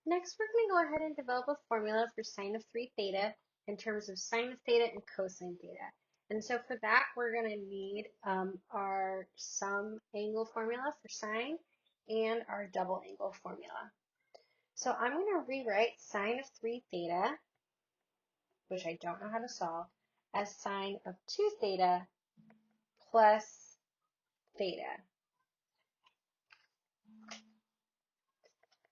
Next, we're going to go ahead and develop a formula for sine of 3 theta in terms of sine of theta and cosine theta. And so for that, we're going to need our sum angle formula for sine and our double angle formula. So I'm going to rewrite sine of 3 theta, which I don't know how to solve, as sine of 2 theta plus theta.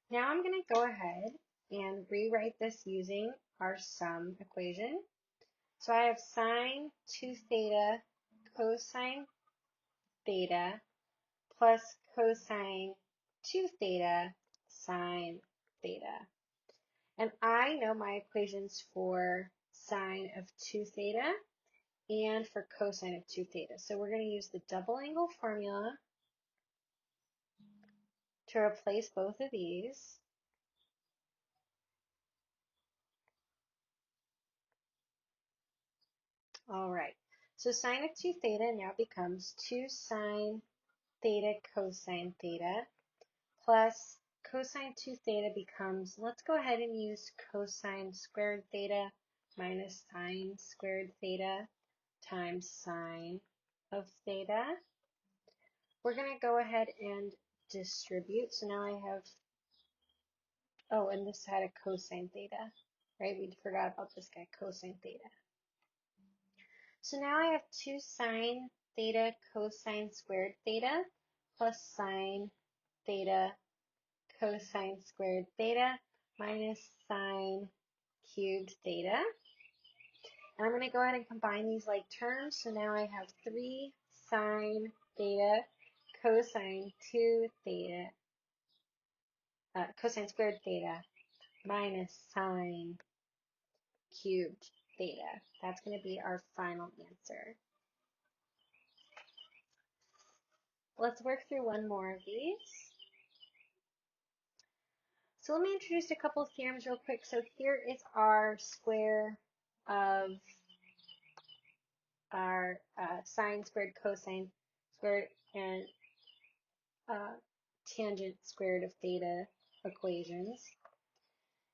Now I'm going to go ahead and rewrite this using our sum equation. So I have sine 2 theta cosine theta plus cosine 2 theta sine theta. And I know my equations for sine of 2 theta and for cosine of 2 theta. So we're going to use the double angle formula to replace both of these. All right, so sine of 2 theta now becomes 2 sine theta cosine theta plus cosine 2 theta becomes, let's go ahead and use cosine squared theta minus sine squared theta times sine of theta. We're going to go ahead and distribute. So now I have, oh, and this had a cosine theta, right? We forgot about this guy, cosine theta. So now I have 2 sine theta cosine squared theta plus sine theta cosine squared theta minus sine cubed theta. And I'm going to go ahead and combine these like terms. So now I have 3 sine theta cosine 2 theta, cosine squared theta minus sine cubed theta. That's going to be our final answer. Let's work through one more of these. So let me introduce a couple of theorems real quick. So here is our square of our sine squared, cosine squared, and tangent squared of theta equations.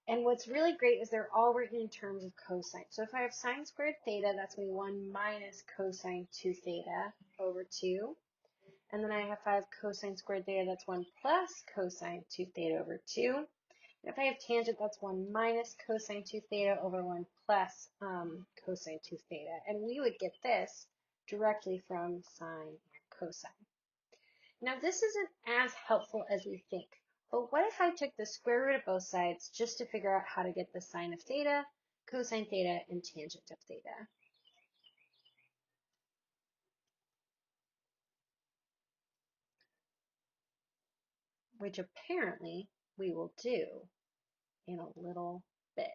And what's really great is they're all written in terms of cosine. So if I have sine squared theta, that's going to be 1 minus cosine 2 theta over 2. And then if I have cosine squared theta, that's 1 plus cosine 2 theta over 2. And if I have tangent, that's 1 minus cosine 2 theta over 1 plus cosine 2 theta. And we would get this directly from sine and cosine. Now this isn't as helpful as we think, but what if I took the square root of both sides just to figure out how to get the sine of theta, cosine theta, and tangent of theta? Which apparently we will do in a little bit.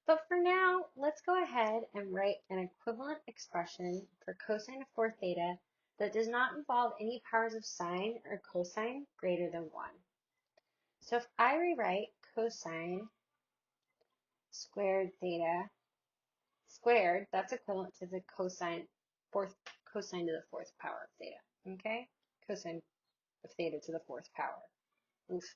But for now, let's go ahead and write an equivalent expression for cosine of 4 theta that does not involve any powers of sine or cosine greater than 1. So if I rewrite cosine squared theta squared, that's equivalent to the cosine to the 4th power of theta, okay? Cosine of theta to the 4th power. Oof.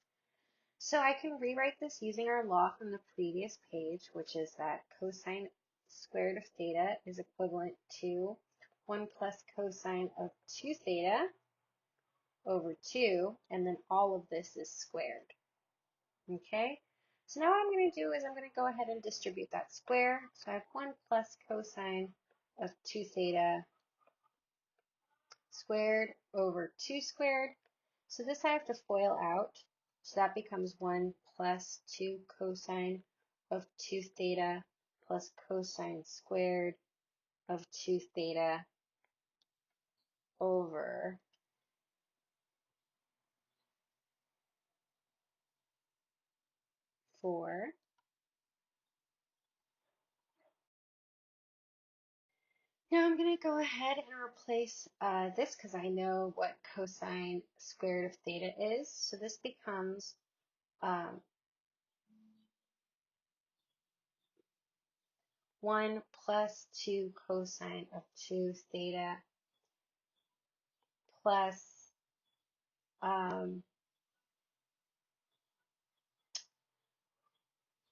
So I can rewrite this using our law from the previous page, which is that cosine squared of theta is equivalent to 1 plus cosine of 2 theta over 2, and then all of this is squared. Okay? So now what I'm going to do is I'm going to go ahead and distribute that square. So I have 1 plus cosine of 2 theta squared over 2 squared. So this I have to FOIL out. So that becomes 1 plus 2 cosine of 2 theta plus cosine squared of 2 theta over 4. Now I'm going to go ahead and replace this because I know what cosine squared of theta is. So this becomes 1 plus 2 cosine of 2 theta plus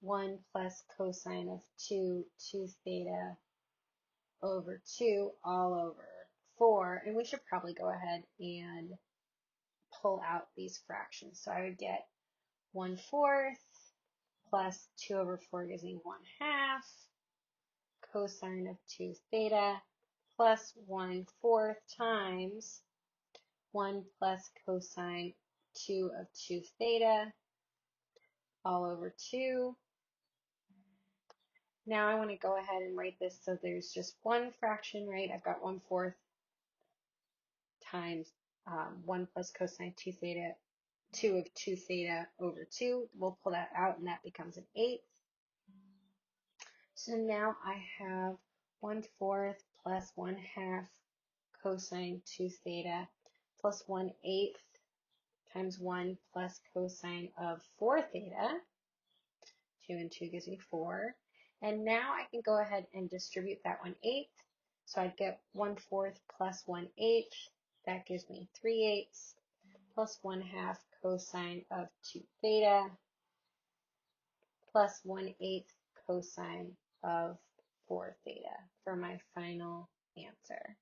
1 plus cosine of 2 theta over 2 all over 4. And we should probably go ahead and pull out these fractions. So I would get 1/4 plus 2 over 4 gives me 1/2 cosine of 2 theta plus 1/4 times 1 plus cosine 2 of 2 theta all over 2. Now I want to go ahead and write this so there's just one fraction, right? I've got 1/4 times 1 plus cosine 2 theta, 2 of 2 theta over 2. We'll pull that out and that becomes an 1/8. So now I have 1/4 plus 1/2 cosine 2 theta plus 1/8 times 1 plus cosine of 4 theta. 2 and 2 gives me 4. And now I can go ahead and distribute that 1/8. So I'd get 1/4 plus 1/8. That gives me 3/8 plus 1/2 cosine of 2 theta plus 1/8 cosine of 4 theta for my final answer.